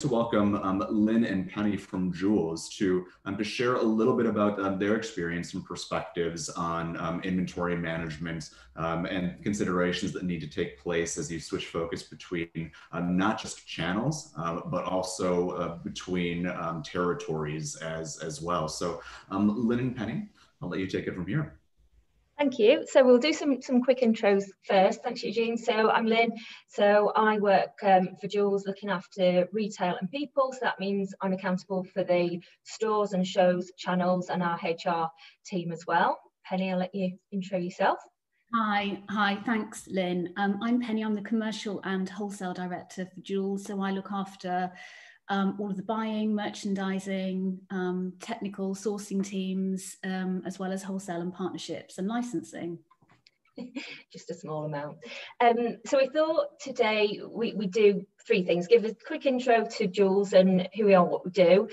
to welcome Lynn and Penny from Jules to share a little bit about their experience and perspectives on inventory management and considerations that need to take place as you switch focus between not just channels, but also between territories as well. So Lynn and Penny, I'll let you take it from here. Thank you. So we'll do some quick intros first. Thanks, Eugene. So I'm Lynn. So I work for Jules looking after retail and people. So that means I'm accountable for the stores and shows, channels, and our HR team as well. Penny, I'll let you intro yourself. Hi, thanks, Lynn. I'm Penny. I'm the commercial and wholesale director for Jules. So I look after all of the buying, merchandising, technical sourcing teams, as well as wholesale and partnerships and licensing. Just a small amount. So we thought today we do three things: give a quick intro to Jules and who we are, what we do,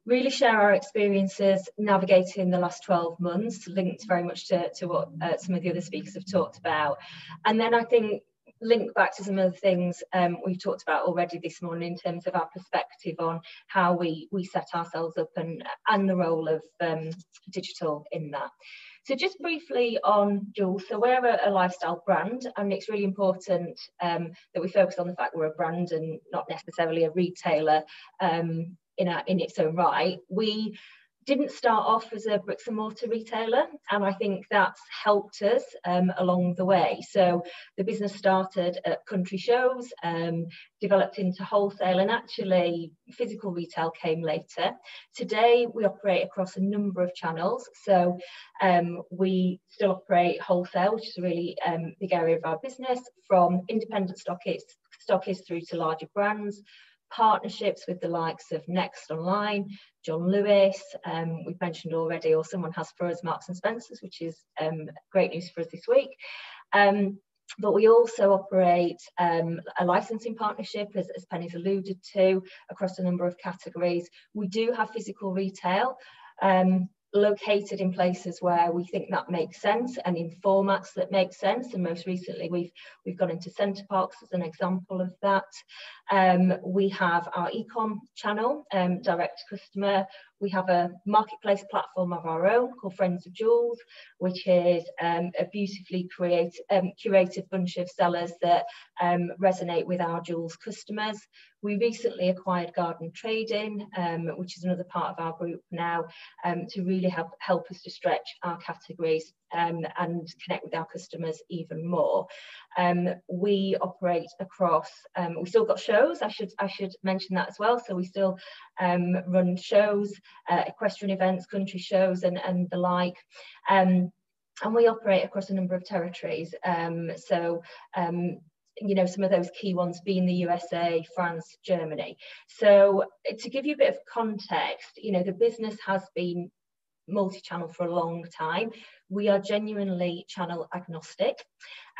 really share our experiences navigating the last 12 months, linked very much to what some of the other speakers have talked about. And then I think link back to some of the things we've talked about already this morning in terms of our perspective on how we set ourselves up and the role of digital in that. So just briefly on Jules, so we're a lifestyle brand, and it's really important that we focus on the fact we're a brand and not necessarily a retailer in its own right. We didn't start off as a bricks and mortar retailer, and I think that's helped us along the way. So the business started at country shows, developed into wholesale, and actually physical retail came later. Today we operate across a number of channels. So we still operate wholesale, which is a really big area of our business, from independent stockists through to larger brands, partnerships with the likes of Next Online, John Lewis, we've mentioned already, or someone has for us, Marks and Spencer's, which is great news for us this week. But we also operate a licensing partnership, as Penny's alluded to, across a number of categories. We do have physical retail, located in places where we think that makes sense and in formats that make sense, and most recently we've gone into centre parks as an example of that. We have our e-com channel, direct to customer. We have a marketplace platform of our own called Friends of Jules, which is a beautifully curated bunch of sellers that resonate with our Jules customers. We recently acquired Garden Trading, which is another part of our group now, to really help us to stretch our categories and connect with our customers even more. We operate across, we've still got shows, I should mention that as well. So we still run shows, equestrian events, country shows and the like. And we operate across a number of territories. You know, some of those key ones being the USA, France, Germany. So to give you a bit of context, you know, the business has been multi-channel for a long time. We are genuinely channel agnostic,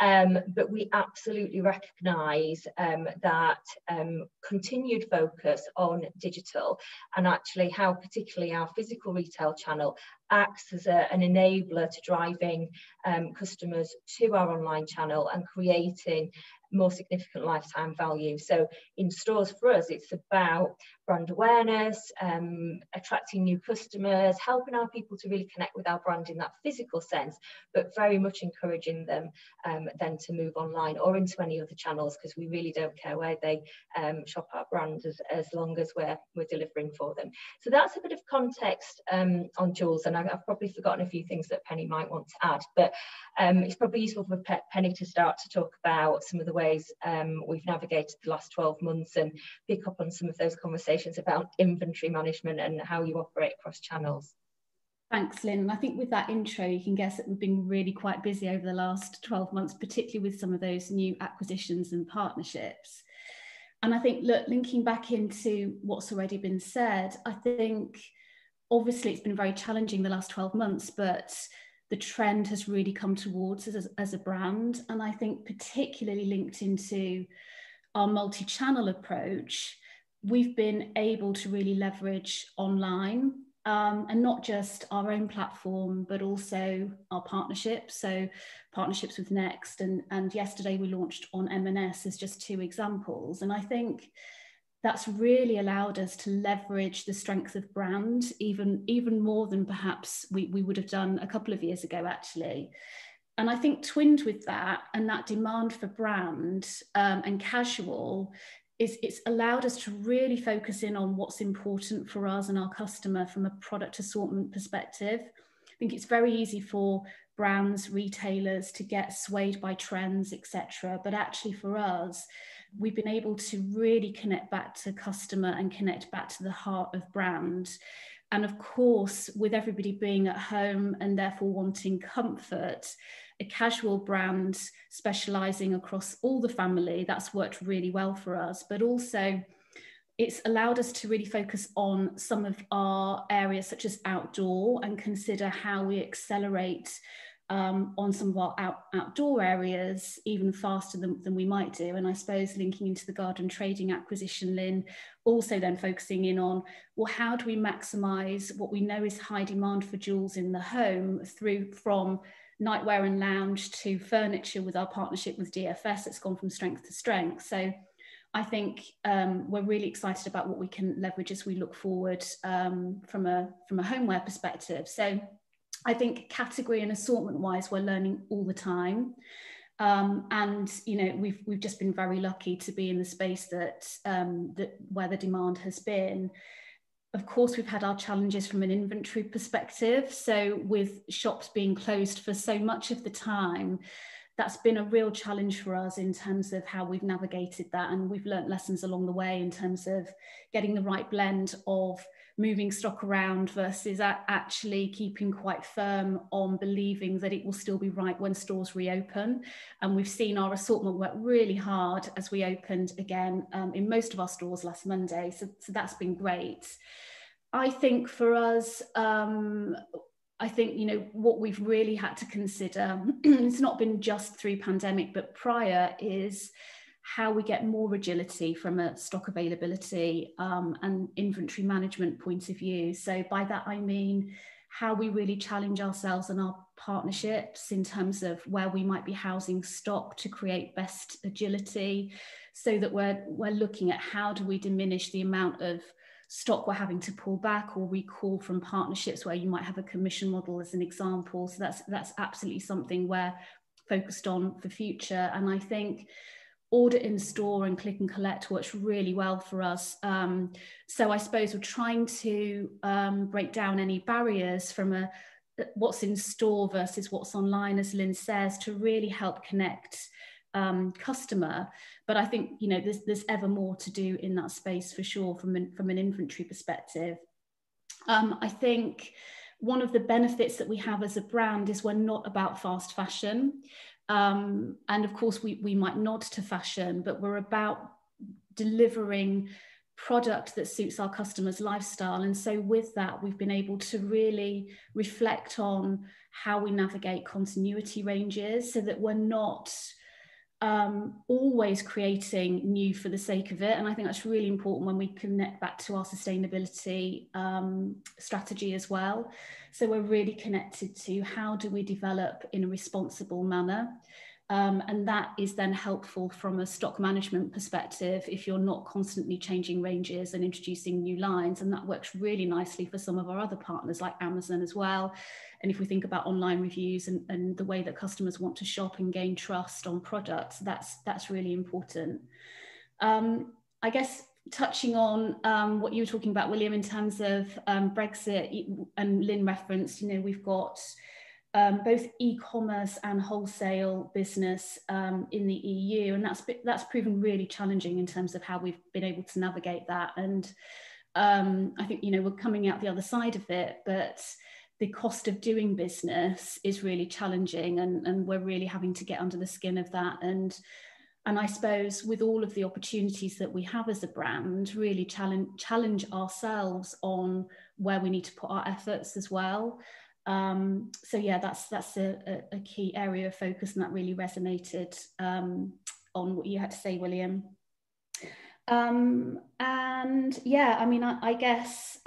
but we absolutely recognise that continued focus on digital, and actually how particularly our physical retail channel acts as an enabler to driving customers to our online channel and creating more significant lifetime value. So in stores for us, it's about brand awareness, attracting new customers, helping our people to really connect with our brand in that physical sense, but very much encouraging them then to move online or into any other channels, because we really don't care where they shop our brand as long as we're delivering for them. So that's a bit of context on Jules, and I've probably forgotten a few things that Penny might want to add, but it's probably useful for Penny to start to talk about some of the ways we've navigated the last 12 months and pick up on some of those conversations about inventory management and how you operate across channels. Thanks, Lynn. And I think with that intro, you can guess that we've been really quite busy over the last 12 months, particularly with some of those new acquisitions and partnerships. And I think, look, linking back into what's already been said, I think obviously it's been very challenging the last 12 months, but the trend has really come towards us as a brand. And I think particularly linked into our multi-channel approach, we've been able to really leverage online, and not just our own platform, but also our partnerships. So partnerships with Next, and yesterday we launched on M&S as just two examples. And I think that's really allowed us to leverage the strength of brand even more than perhaps we would have done a couple of years ago, actually. And I think twinned with that and that demand for brand and casual, it's allowed us to really focus in on what's important for us and our customer from a product assortment perspective. I think it's very easy for brands, retailers to get swayed by trends, etc. But actually for us, we've been able to really connect back to customer and connect back to the heart of brand. And of course, with everybody being at home and therefore wanting comfort, a casual brand specializing across all the family, that's worked really well for us. But also, it's allowed us to really focus on some of our areas such as outdoor and consider how we accelerate on some of our outdoor areas even faster than we might do. And I suppose linking into the garden trading acquisition, Lynn, also then focusing in on, well, how do we maximize what we know is high demand for jewels in the home from nightwear and lounge to furniture with our partnership with DFS. It's gone from strength to strength. So I think we're really excited about what we can leverage as we look forward from a homeware perspective. So I think category and assortment wise, we're learning all the time. And you know, we've just been very lucky to be in the space that where the demand has been. Of course, we've had our challenges from an inventory perspective. So with shops being closed for so much of the time, that's been a real challenge for us in terms of how we've navigated that. And we've learnt lessons along the way in terms of getting the right blend of moving stock around versus actually keeping quite firm on believing that it will still be right when stores reopen. And we've seen our assortment work really hard as we opened again in most of our stores last Monday. So that's been great. I think for us, I think, you know, what we've really had to consider, it's not been just through pandemic, but prior, is how we get more agility from a stock availability and inventory management point of view. So by that, I mean how we really challenge ourselves and our partnerships in terms of where we might be housing stock to create best agility, so that we're looking at how do we diminish the amount of stock we're having to pull back or recall from partnerships where you might have a commission model as an example. So that's absolutely something we're focused on for future. And I think order in store and click and collect works really well for us. So I suppose we're trying to break down any barriers from what's in store versus what's online, as Lynn says, to really help connect customer. But I think, you know, there's ever more to do in that space for sure from an inventory perspective. I think one of the benefits that we have as a brand is we're not about fast fashion. And of course we might nod to fashion, but we're about delivering product that suits our customers' lifestyle. And so with that, we've been able to really reflect on how we navigate continuity ranges so that we're not always creating new for the sake of it. And I think that's really important when we connect back to our sustainability strategy as well. So we're really connected to how do we develop in a responsible manner. And that is then helpful from a stock management perspective if you're not constantly changing ranges and introducing new lines. And that works really nicely for some of our other partners like Amazon as well. And if we think about online reviews and the way that customers want to shop and gain trust on products, that's really important. I guess touching on what you were talking about, William, in terms of Brexit, and Lynn referenced, you know, we've got both e-commerce and wholesale business in the EU, and that's proven really challenging in terms of how we've been able to navigate that. And I think, you know, we're coming out the other side of it, but the cost of doing business is really challenging, and we're really having to get under the skin of that. And I suppose with all of the opportunities that we have as a brand, really challenge ourselves on where we need to put our efforts as well. So yeah, that's a key area of focus, and that really resonated on what you had to say, William. And yeah, I mean, I guess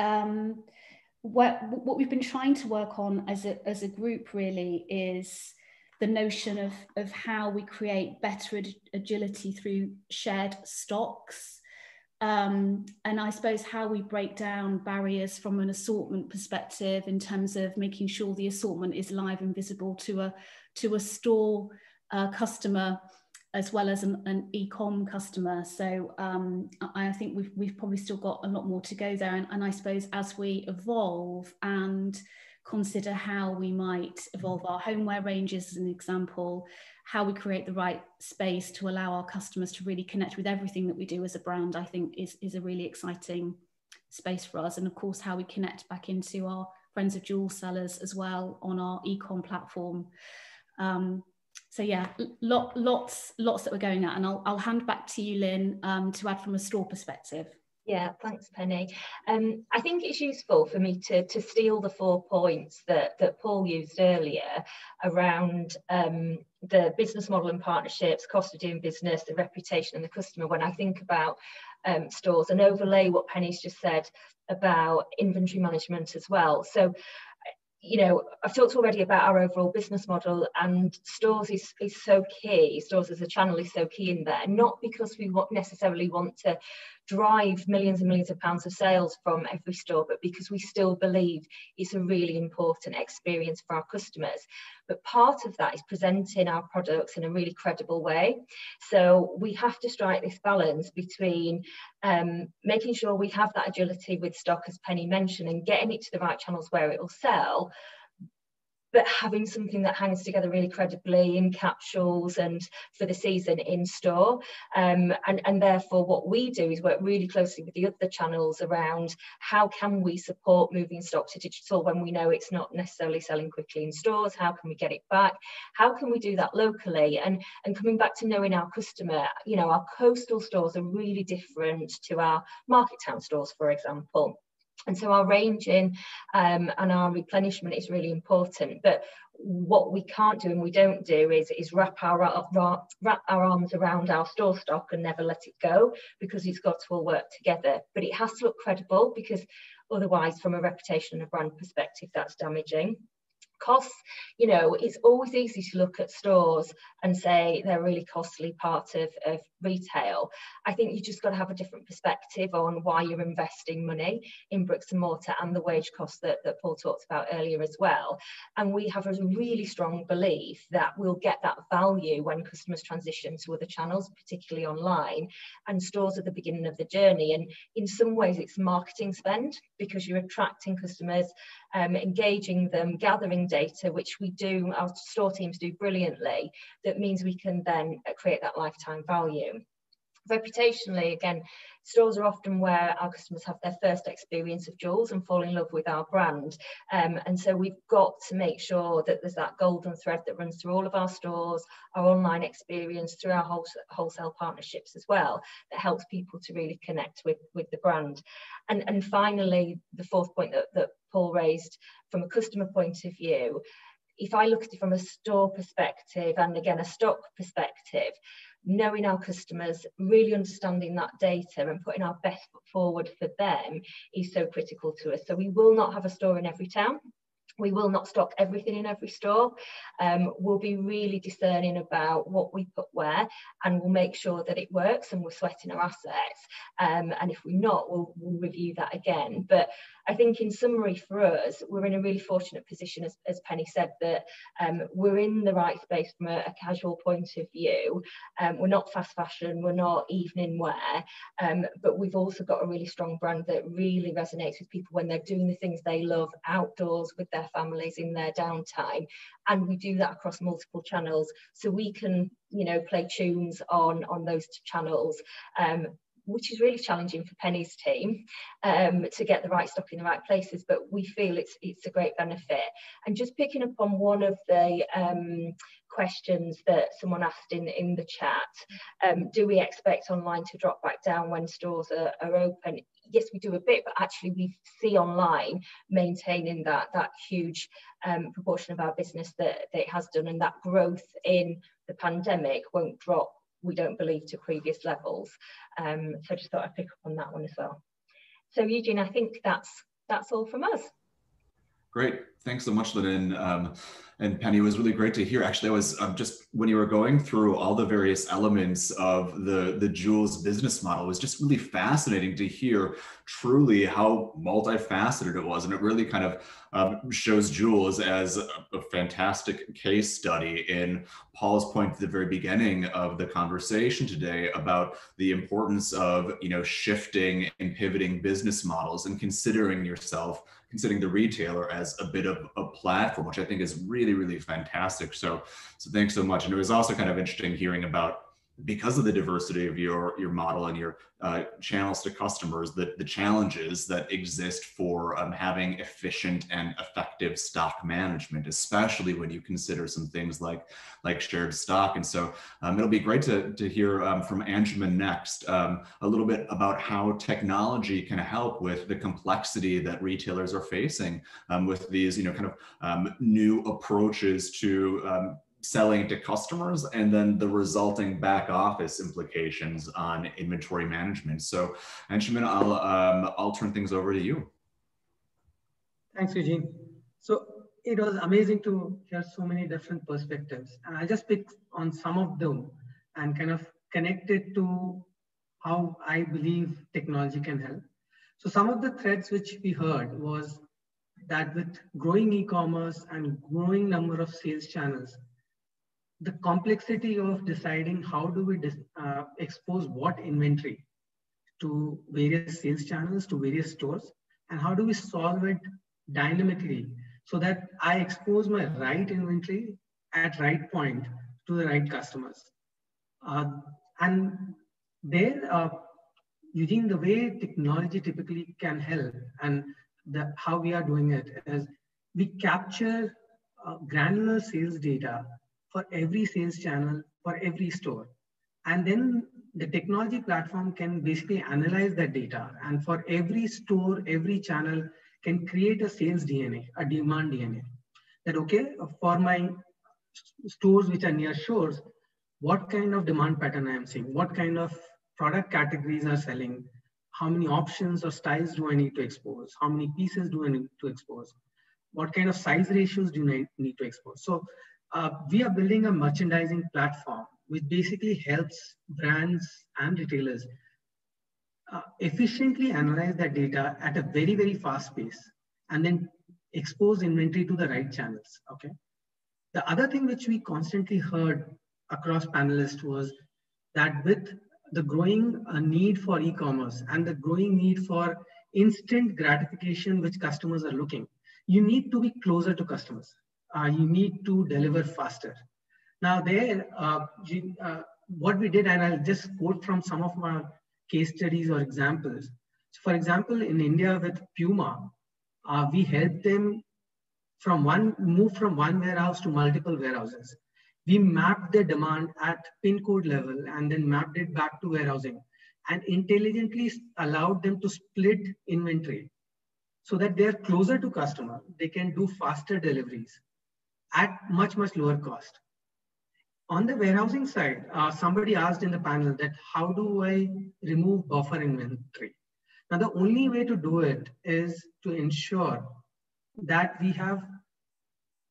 what we've been trying to work on as a group really is the notion of how we create better agility through shared stocks. And I suppose how we break down barriers from an assortment perspective in terms of making sure the assortment is live and visible to a store customer as well as an e-com customer. So I think we've probably still got a lot more to go there. And I suppose as we evolve and consider how we might evolve our homeware ranges as an example, how we create the right space to allow our customers to really connect with everything that we do as a brand, I think is a really exciting space for us. And of course, how we connect back into our Friends of Jewels sellers as well on our e-com platform. So yeah, lots that we're going at, and I'll hand back to you, Lynn, to add from a store perspective. Yeah, thanks, Penny. I think it's useful for me to steal the 4 points that Paul used earlier around the business model and partnerships, cost of doing business, the reputation and the customer, when I think about stores, and overlay what Penny's just said about inventory management as well. So, you know, I've talked already about our overall business model, and stores is so key. Stores as a channel is so key in there, not because we necessarily want to drive millions and millions of pounds of sales from every store, but because we still believe it's a really important experience for our customers. But part of that is presenting our products in a really credible way. So we have to strike this balance between making sure we have that agility with stock, as Penny mentioned, and getting it to the right channels where it will sell, but having something that hangs together really credibly in capsules and for the season in store. And therefore what we do is work really closely with the other channels around how can we support moving stock to digital when we know it's not necessarily selling quickly in stores. How can we get it back? How can we do that locally? And coming back to knowing our customer, you know, our coastal stores are really different to our market town stores, for example. And so our ranging and our replenishment is really important. But what we can't do and we don't do is wrap our arms around our store stock and never let it go, because it's got to all work together. But it has to look credible, because otherwise, from a reputation and a brand perspective, that's damaging. Costs, you know, it's always easy to look at stores and say they're a really costly part of retail. I think you just got to have a different perspective on why you're investing money in bricks and mortar and the wage costs that Paul talked about earlier as well. And we have a really strong belief that we'll get that value when customers transition to other channels, particularly online, and stores are the beginning of the journey. And in some ways it's marketing spend, because you're attracting customers, engaging them, gathering data, which we do, our store teams do brilliantly. That means we can then create that lifetime value. Reputationally, again, stores are often where our customers have their first experience of jewels and fall in love with our brand. And so we've got to make sure that there's that golden thread that runs through all of our stores, our online experience, through our wholesale partnerships as well, that helps people to really connect with the brand. And finally, the 4th point that Paul raised from a customer point of view, if I look at it from a store perspective and again a stock perspective, knowing our customers, really understanding that data and putting our best foot forward for them is so critical to us. So we will not have a store in every town. We will not stock everything in every store. We'll be really discerning about what we put where, and we'll make sure that it works and we're sweating our assets. And if we're not, we'll review that again. But I think in summary for us, we're in a really fortunate position, as Penny said, that we're in the right space from a casual point of view. We're not fast fashion, we're not evening wear, but we've also got a really strong brand that really resonates with people when they're doing the things they love outdoors with their families in their downtime. And we do that across multiple channels, so we can, you know, play tunes on those channels, which is really challenging for Penny's team to get the right stock in the right places, but we feel it's a great benefit. And just picking up on one of the questions that someone asked in the chat, do we expect online to drop back down when stores are open? Yes, we do a bit, but actually we see online maintaining that huge proportion of our business that it has done, and that growth in the pandemic won't drop, we don't believe, to previous levels. So I just thought I'd pick up on that one as well. So Eugene, I think that's all from us. Great. Thanks so much, Lynn. And Penny, it was really great to hear. Actually, I was just, when you were going through all the various elements of the Jules business model, it was just really fascinating to hear truly how multifaceted it was. And it really kind of shows Jules as a fantastic case study in Paul's point at the very beginning of the conversation today about the importance of, shifting and pivoting business models and considering the retailer as a bit of a platform, which I think is really, really fantastic. So thanks so much. And it was also kind of interesting hearing about, because of the diversity of your model and your channels to customers, the challenges that exist for having efficient and effective stock management, especially when you consider some things like shared stock. And so it'll be great to hear from Anjuman next a little bit about how technology can help with the complexity that retailers are facing with these new approaches to selling to customers, and then the resulting back office implications on inventory management. So, Anjuman, I'll turn things over to you. Thanks, Eugene. So it was amazing to hear so many different perspectives, and I'll just pick on some of them and kind of connect it to how I believe technology can help. So some of the threads which we heard was that with growing e-commerce and growing number of sales channels, the complexity of deciding how do we expose what inventory to various sales channels, to various stores, and how do we solve it dynamically so that I expose my right inventory at right point to the right customers. And there, Eugene, the way technology typically can help and how we are doing it is we capture granular sales data for every sales channel, for every store. And then the technology platform can basically analyze that data. And for every store, every channel can create a sales DNA, a demand DNA. That, okay, for my stores which are near shores, what kind of demand pattern I am seeing? What kind of product categories are selling? How many options or styles do I need to expose? How many pieces do I need to expose? What kind of size ratios do I need to expose? So we are building a merchandising platform which basically helps brands and retailers efficiently analyze that data at a very, very fast pace and then expose inventory to the right channels. Okay. The other thing which we constantly heard across panelists was that with the growing need for e-commerce and the growing need for instant gratification which customers are looking, you need to be closer to customers. You need to deliver faster. Now there, what we did, and I'll just quote from some of our case studies or examples. So for example, in India with Puma, we helped them move from one warehouse to multiple warehouses. We mapped the demand at pin code level and then mapped it back to warehousing and intelligently allowed them to split inventory so that they're closer to customer. They can do faster deliveries at much, much lower cost. On the warehousing side, somebody asked in the panel that how do I remove buffer inventory? Now, the only way to do it is to ensure that we have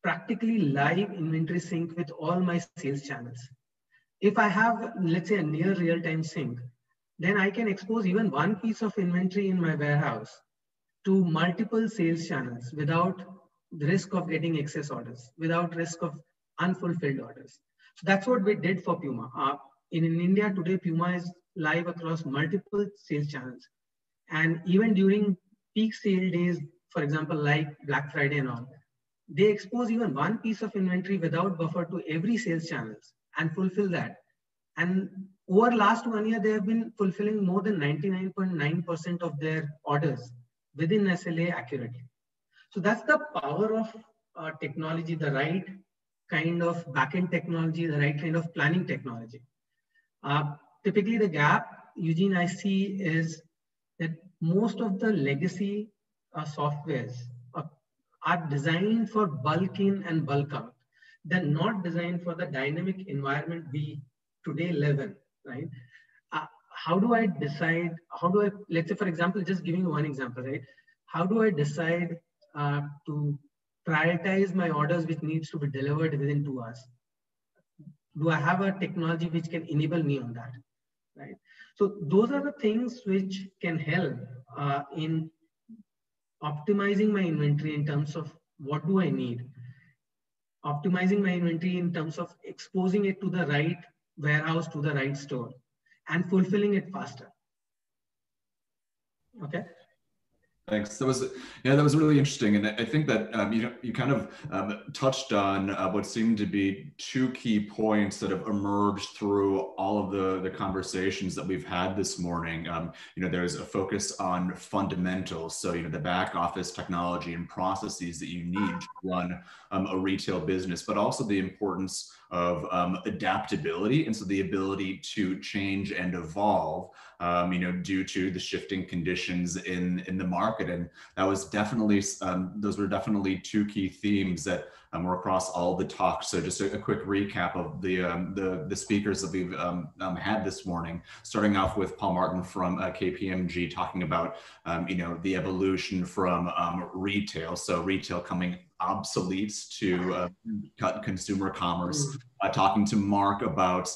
practically live inventory sync with all my sales channels. If I have, let's say, a near real-time sync, then I can expose even one piece of inventory in my warehouse to multiple sales channels without the risk of getting excess orders, without risk of unfulfilled orders. So that's what we did for Puma. In India today, Puma is live across multiple sales channels. And even during peak sale days, for example, like Black Friday and all, they expose even one piece of inventory without buffer to every sales channels and fulfill that. And over last 1 year, they have been fulfilling more than 99.9% of their orders within SLA accurately. So that's the power of technology, the right kind of backend technology, the right kind of planning technology. Typically the gap, Eugene, I see is that most of the legacy softwares are designed for bulk in and bulk out. They're not designed for the dynamic environment we today live in, right? How do I decide, let's say for example, just giving you one example, right? How do I decide to prioritize my orders which needs to be delivered within 2 hours? Do I have a technology which can enable me on that, right? So those are the things which can help in optimizing my inventory in terms of what do I need, optimizing my inventory in terms of exposing it to the right warehouse, to the right store, and fulfilling it faster. Okay. Thanks. That was really interesting, and I think that you kind of touched on what seemed to be two key points that have emerged through all of the conversations that we've had this morning. There's a focus on fundamentals, so the back office technology and processes that you need to run a retail business, but also the importance of adaptability, and so the ability to change and evolve, due to the shifting conditions in the market. And that was definitely, those were definitely two key themes that were across all the talks. So just a quick recap of the speakers that we've had this morning, starting off with Paul Martin from KPMG, talking about, the evolution from retail. So retail coming obsolete to consumer commerce. Talking to Mark about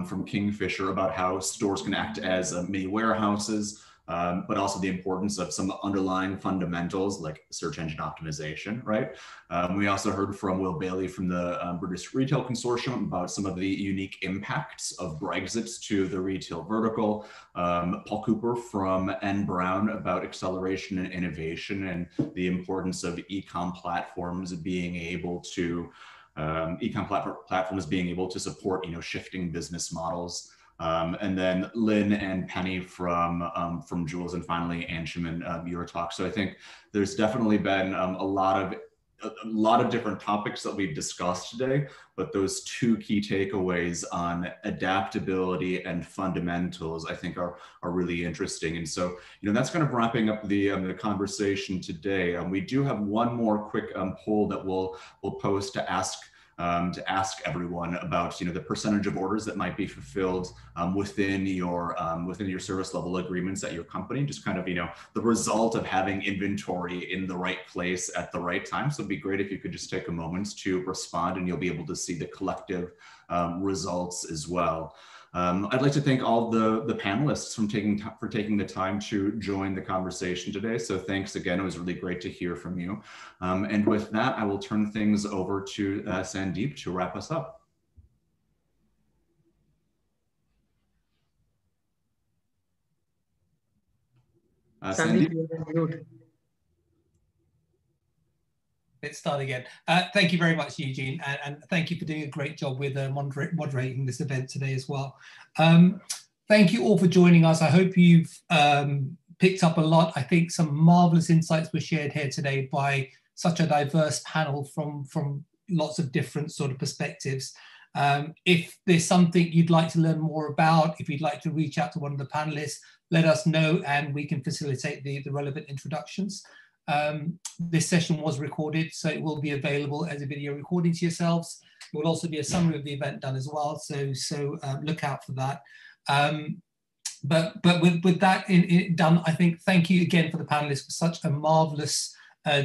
from Kingfisher about how stores can act as mini warehouses, but also the importance of some underlying fundamentals like search engine optimization, right? We also heard from Will Bailey from the British Retail Consortium about some of the unique impacts of Brexit to the retail vertical. Paul Cooper from N. Brown about acceleration and innovation and the importance of e-com platforms being able to platforms being able to support, shifting business models. And then Lynn and Penny from Jules, and finally Anshuman, your talk. So I think there's definitely been a lot of different topics that we've discussed today, but those two key takeaways on adaptability and fundamentals, I think are really interesting. And so, that's kind of wrapping up the conversation today. We do have one more quick poll that we'll post to ask everyone about the percentage of orders that might be fulfilled within your service level agreements at your company. Just kind of the result of having inventory in the right place at the right time. So it'd be great if you could just take a moment to respond, and you'll be able to see the collective results as well. I'd like to thank all the panelists for taking the time to join the conversation today. So thanks again. It was really great to hear from you. And with that, I will turn things over to Sandeep to wrap us up. Sandeep. Let's start again. Thank you very much, Eugene, and thank you for doing a great job with moderating this event today as well. Thank you all for joining us. I hope you've picked up a lot. I think some marvelous insights were shared here today by such a diverse panel from lots of different sort of perspectives. If there's something you'd like to learn more about, if you'd like to reach out to one of the panelists, let us know and we can facilitate the relevant introductions. This session was recorded, so it will be available as a video recording to yourselves. There will also be a summary of the event done as well, so look out for that. But with that done, I think thank you again for the panelists for such a marvelous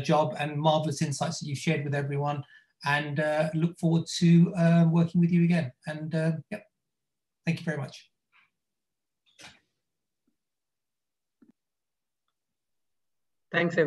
job and marvelous insights that you've shared with everyone, and look forward to working with you again. And yep, thank you very much. Thanks, everyone.